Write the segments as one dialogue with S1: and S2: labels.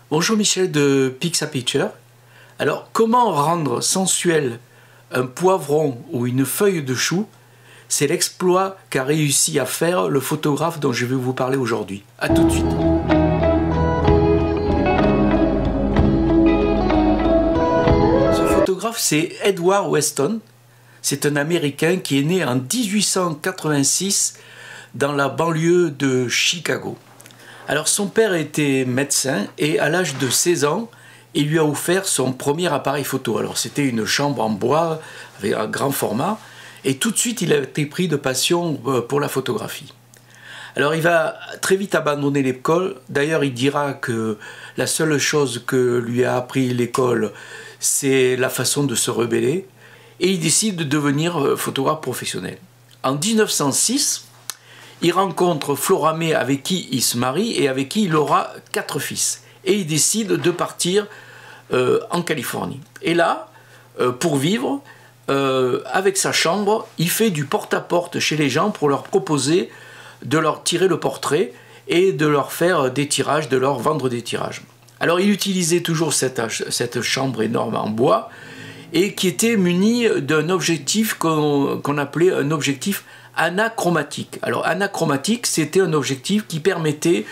S1: Bonjour Michel de Pixapicture. Alors, comment rendre sensuel un poivron ou une feuille de chou? C'est l'exploit qu'a réussi à faire le photographe dont je vais vous parler aujourd'hui. A tout de suite. Ce photographe, c'est Edward Weston. C'est un Américain qui est né en 1886 dans la banlieue de Chicago. Alors son père était médecin et à l'âge de 16 ans, il lui a offert son premier appareil photo. Alors c'était une chambre en bois avec un grand format et tout de suite il a été pris de passion pour la photographie. Alors il va très vite abandonner l'école. D'ailleurs il dira que la seule chose que lui a appris l'école, c'est la façon de se rebeller et il décide de devenir photographe professionnel. En 1906, il rencontre Flora May avec qui il se marie et avec qui il aura 4 fils. Et il décide de partir en Californie. Et là, pour vivre, avec sa chambre, il fait du porte-à-porte chez les gens pour leur proposer de leur tirer le portrait et de leur faire des tirages, de leur vendre des tirages. Alors il utilisait toujours cette chambre énorme en bois et qui était munie d'un objectif qu'on appelait un objectif anachromatique. Alors anachromatique, c'était un objectif qui permettait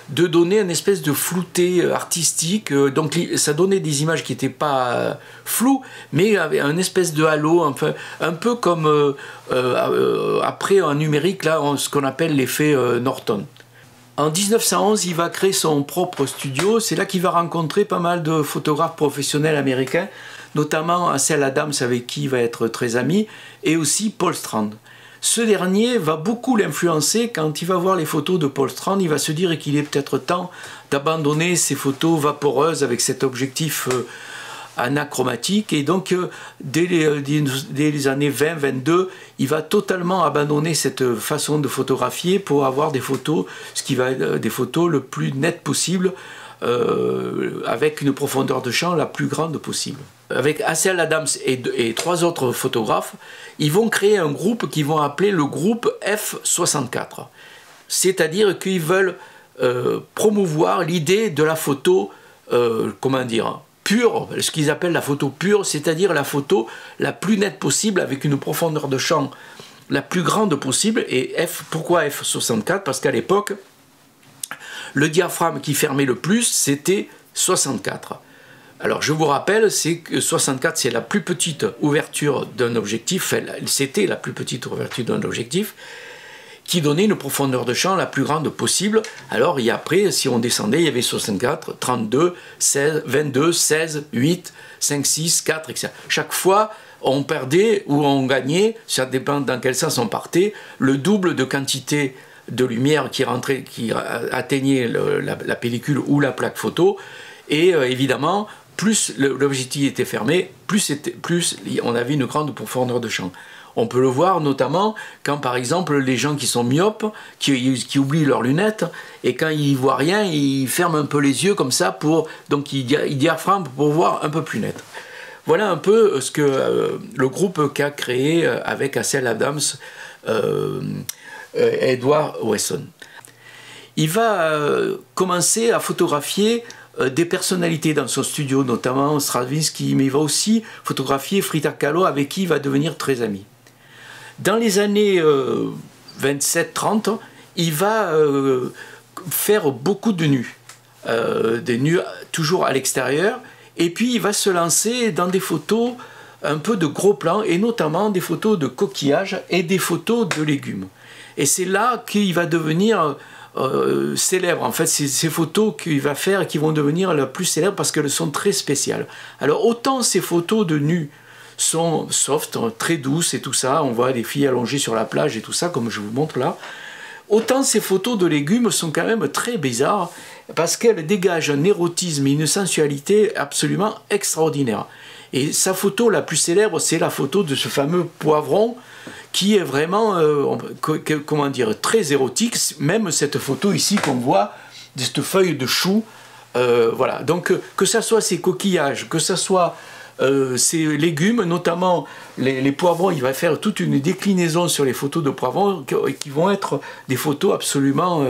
S1: de donner une espèce de flouté artistique, donc ça donnait des images qui n'étaient pas floues, mais avec un espèce de halo, enfin, un peu comme après en numérique, là, ce qu'on appelle l'effet Norton. En 1911, il va créer son propre studio, c'est là qu'il va rencontrer pas mal de photographes professionnels américains, notamment Ansel Adams avec qui il va être très ami, et aussi Paul Strand. Ce dernier va beaucoup l'influencer. Quand il va voir les photos de Paul Strand, il va se dire qu'il est peut-être temps d'abandonner ces photos vaporeuses avec cet objectif anachromatique. Et donc, dès les années 20-22, il va totalement abandonner cette façon de photographier pour avoir des photos, ce qui va être des photos le plus nettes possible, avec une profondeur de champ la plus grande possible. Avec Ansel Adams et 3 autres photographes, ils vont créer un groupe qu'ils vont appeler le groupe F64. C'est-à-dire qu'ils veulent promouvoir l'idée de la photo, comment dire, pure, ce qu'ils appellent la photo pure, c'est-à-dire la photo la plus nette possible avec une profondeur de champ la plus grande possible. Et pourquoi F64? Parce qu'à l'époque, le diaphragme qui fermait le plus, c'était 64. Alors je vous rappelle, c'est que 64 c'est la plus petite ouverture d'un objectif, c'était la plus petite ouverture d'un objectif, qui donnait une profondeur de champ la plus grande possible. Alors et après, si on descendait, il y avait 64, 32, 16, 22, 16, 8, 5, 6, 4, etc. Chaque fois, on perdait ou on gagnait, ça dépend dans quel sens on partait, le double de quantité de lumière qui atteignait la pellicule ou la plaque photo, et évidemment, plus l'objectif était fermé, plus on avait une grande profondeur de champ. On peut le voir notamment quand par exemple les gens qui sont myopes, qui oublient leurs lunettes, et quand ils voient rien, ils ferment un peu les yeux comme ça, donc ils diaphragment pour voir un peu plus net. Voilà un peu ce que le groupe qu'a créé avec Ansel Adams, Edward Weston. Il va commencer à photographier des personnalités dans son studio, notamment Stravinsky, mais il va aussi photographier Frida Kahlo avec qui il va devenir très ami. Dans les années 27-30, il va faire beaucoup de nus, des nus toujours à l'extérieur, et puis il va se lancer dans des photos un peu de gros plans, et notamment des photos de coquillages et des photos de légumes. Et c'est là qu'il va devenir célèbre. En fait, c'est ces photos qu'il va faire qui vont devenir les plus célèbres parce qu'elles sont très spéciales. Alors autant ces photos de nus sont soft, très douces et tout ça, on voit des filles allongées sur la plage et tout ça, comme je vous montre là, autant ces photos de légumes sont quand même très bizarres parce qu'elles dégagent un érotisme et une sensualité absolument extraordinaire. Et sa photo la plus célèbre, c'est la photo de ce fameux poivron qui est vraiment, comment dire, très érotique. Même cette photo ici qu'on voit, de cette feuille de chou, voilà. Donc que ça soit ces coquillages, que ça soit ces légumes, notamment les poivrons, il va faire toute une déclinaison sur les photos de poivrons qui vont être des photos absolument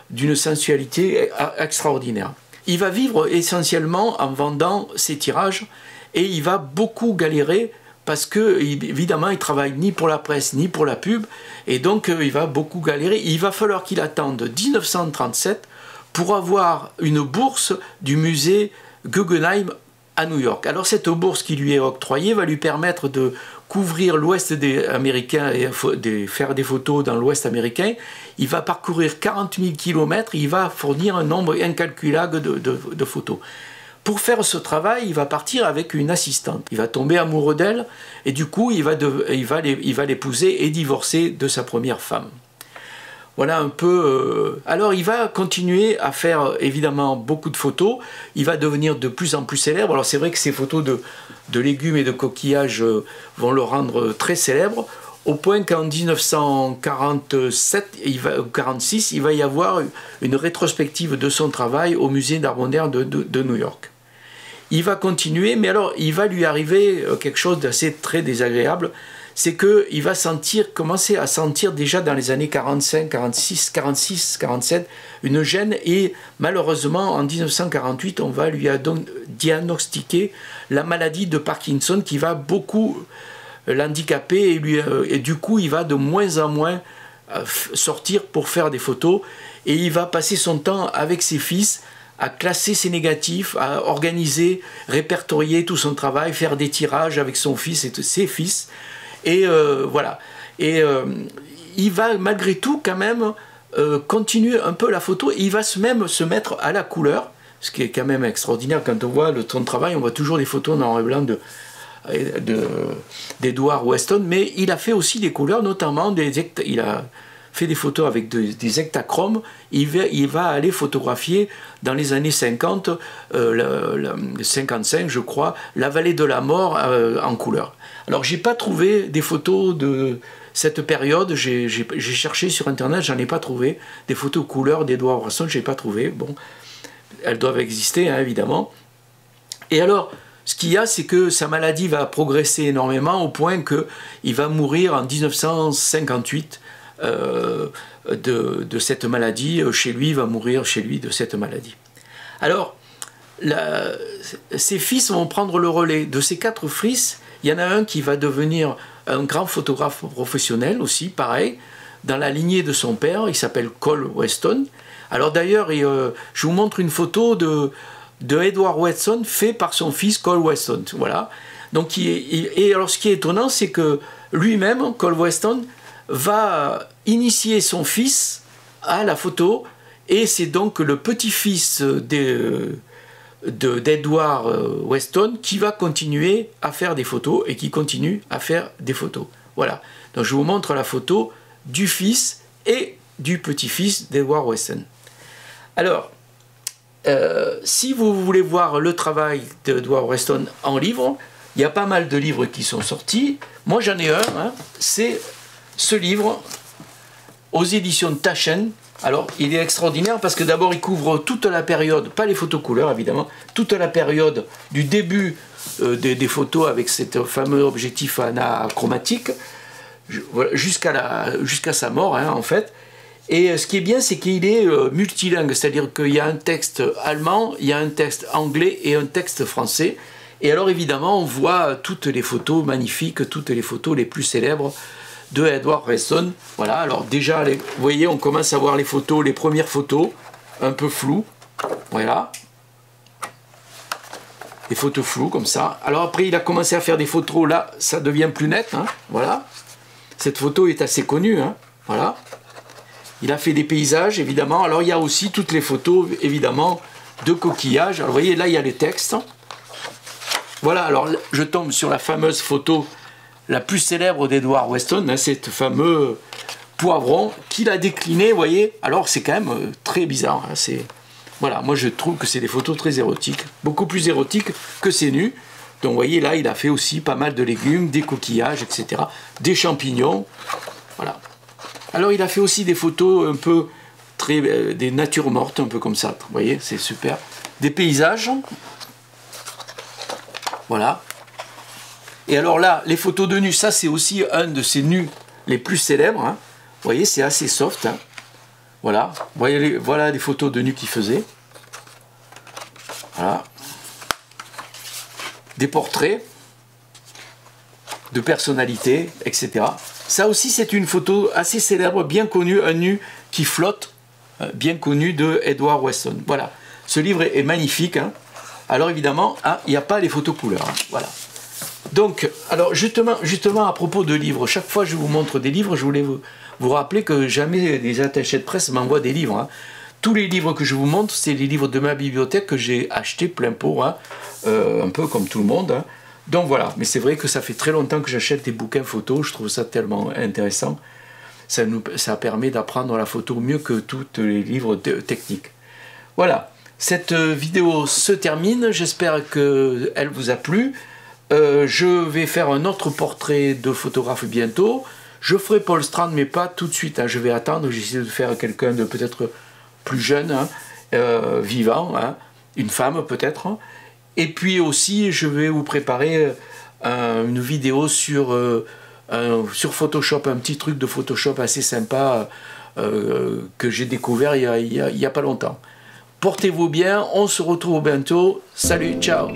S1: d'une sensualité extraordinaire. il va vivre essentiellement en vendant ses tirages et il va beaucoup galérer parce que, évidemment, il ne travaille ni pour la presse ni pour la pub et donc il va beaucoup galérer. Il va falloir qu'il attende 1937 pour avoir une bourse du musée Guggenheim à New York. Alors cette bourse qui lui est octroyée va lui permettre de couvrir l'ouest des Américains et de faire des photos dans l'ouest américain. Il va parcourir 40 000 km, il va fournir un nombre incalculable de photos. Pour faire ce travail, il va partir avec une assistante. Il va tomber amoureux d'elle et du coup, il va l'épouser et divorcer de sa première femme. Voilà un peu... Alors il va continuer à faire évidemment beaucoup de photos, il va devenir de plus en plus célèbre. Alors c'est vrai que ces photos de légumes et de coquillages vont le rendre très célèbre, au point qu'en 1947, 46, il va y avoir une rétrospective de son travail au musée d'art moderne de New York. Il va continuer, mais alors il va lui arriver quelque chose d'assez très désagréable, c'est qu'il va commencer à sentir déjà dans les années 45, 46, 46, 47 une gêne et malheureusement en 1948 on va lui diagnostiquer la maladie de Parkinson qui va beaucoup l'handicaper et du coup il va de moins en moins sortir pour faire des photos et il va passer son temps avec ses fils à classer ses négatifs, à organiser, répertorier tout son travail, faire des tirages avec son fils et ses fils. Et voilà. Et il va malgré tout quand même continuer un peu la photo. Et il va même se mettre à la couleur, ce qui est quand même extraordinaire quand on voit son travail. On voit toujours des photos en noir et blanc d'Edward Weston, mais il a fait aussi des couleurs, notamment il a fait des photos avec des hectachromes. Il va aller photographier dans les années 50, 55 je crois, la vallée de la mort en couleur. Alors j'ai pas trouvé des photos de cette période, j'ai cherché sur internet, j'en ai pas trouvé. Des photos couleur d'Edward Weston, j'ai pas trouvé. Bon, elles doivent exister hein, évidemment. Et alors, ce qu'il y a, c'est que sa maladie va progresser énormément au point qu'il va mourir en 1958 de cette maladie. Chez lui, il va mourir chez lui de cette maladie. Alors, ses fils vont prendre le relais. De ces 4 fils, il y en a un qui va devenir un grand photographe professionnel aussi, pareil, dans la lignée de son père. Il s'appelle Cole Weston. Alors d'ailleurs, je vous montre une photo de Edward Weston fait par son fils Cole Weston. Voilà. Donc, et alors ce qui est étonnant, c'est que lui-même, Cole Weston, va initier son fils à la photo et c'est donc le petit-fils d'Edward Weston qui va continuer à faire des photos et qui continue à faire des photos. Voilà. Donc je vous montre la photo du fils et du petit-fils d'Edward Weston. Alors, si vous voulez voir le travail d'Edward Weston en livre, il y a pas mal de livres qui sont sortis. Moi j'en ai un, hein, c'est ce livre aux éditions de Taschen. Alors il est extraordinaire parce que d'abord il couvre toute la période, pas les photos couleurs évidemment, toute la période du début des photos avec cet fameux objectif anachromatique jusqu'à sa mort hein, en fait. Et ce qui est bien, c'est qu'il est multilingue, c'est-à-dire qu'il y a un texte allemand, il y a un texte anglais et un texte français. Et alors évidemment, on voit toutes les photos magnifiques, toutes les photos les plus célèbres de Edward Weston. Voilà, alors déjà, vous voyez, on commence à voir les photos, les premières photos, un peu floues. Voilà. Des photos floues comme ça. Alors après, il a commencé à faire des photos, là, ça devient plus net. Hein, voilà. Cette photo est assez connue. Hein, voilà. Il a fait des paysages, évidemment. Alors, il y a aussi toutes les photos, évidemment, de coquillages. Alors, vous voyez, là, il y a les textes. Voilà, alors, je tombe sur la fameuse photo la plus célèbre d'Edward Weston, hein, cette fameux poivron qu'il a décliné, vous voyez. Alors, c'est quand même très bizarre. Hein, voilà, moi, je trouve que c'est des photos très érotiques, beaucoup plus érotiques que ces nus. Donc, vous voyez, là, il a fait aussi pas mal de légumes, des coquillages, etc., des champignons. Voilà. Alors, il a fait aussi des photos un peu, des natures mortes, un peu comme ça. Vous voyez, c'est super. Des paysages. Voilà. Et alors là, les photos de nus, ça, c'est aussi un de ces nus les plus célèbres. Hein. Vous voyez, c'est assez soft. Hein. Voilà. Vous voyez, voilà les photos de nus qu'il faisait. Voilà. Des portraits de personnalités, etc. Ça aussi, c'est une photo assez célèbre, bien connue, un nu qui flotte, bien connu de Edward Weston. Voilà. Ce livre est magnifique. Hein. Alors évidemment, il n'y a pas les photos couleurs. Hein. Voilà. Donc, alors justement à propos de livres, chaque fois que je vous montre des livres, je voulais vous rappeler que jamais les attachés de presse m'envoient des livres. Hein. Tous les livres que je vous montre, c'est les livres de ma bibliothèque que j'ai achetés plein pot, hein, un peu comme tout le monde. Hein. Donc voilà, mais c'est vrai que ça fait très longtemps que j'achète des bouquins photos, je trouve ça tellement intéressant. Ça permet d'apprendre la photo mieux que tous les livres techniques. Voilà, cette vidéo se termine, j'espère qu'elle vous a plu. Je vais faire un autre portrait de photographe bientôt. Je ferai Paul Strand, mais pas tout de suite. Hein. Je vais attendre, j'essaie de faire quelqu'un de peut-être plus jeune, hein, vivant, hein, une femme peut-être. Hein. Et puis aussi, je vais vous préparer une vidéo sur Photoshop, un petit truc de Photoshop assez sympa que j'ai découvert il y a pas longtemps. Portez-vous bien, on se retrouve bientôt. Salut, ciao!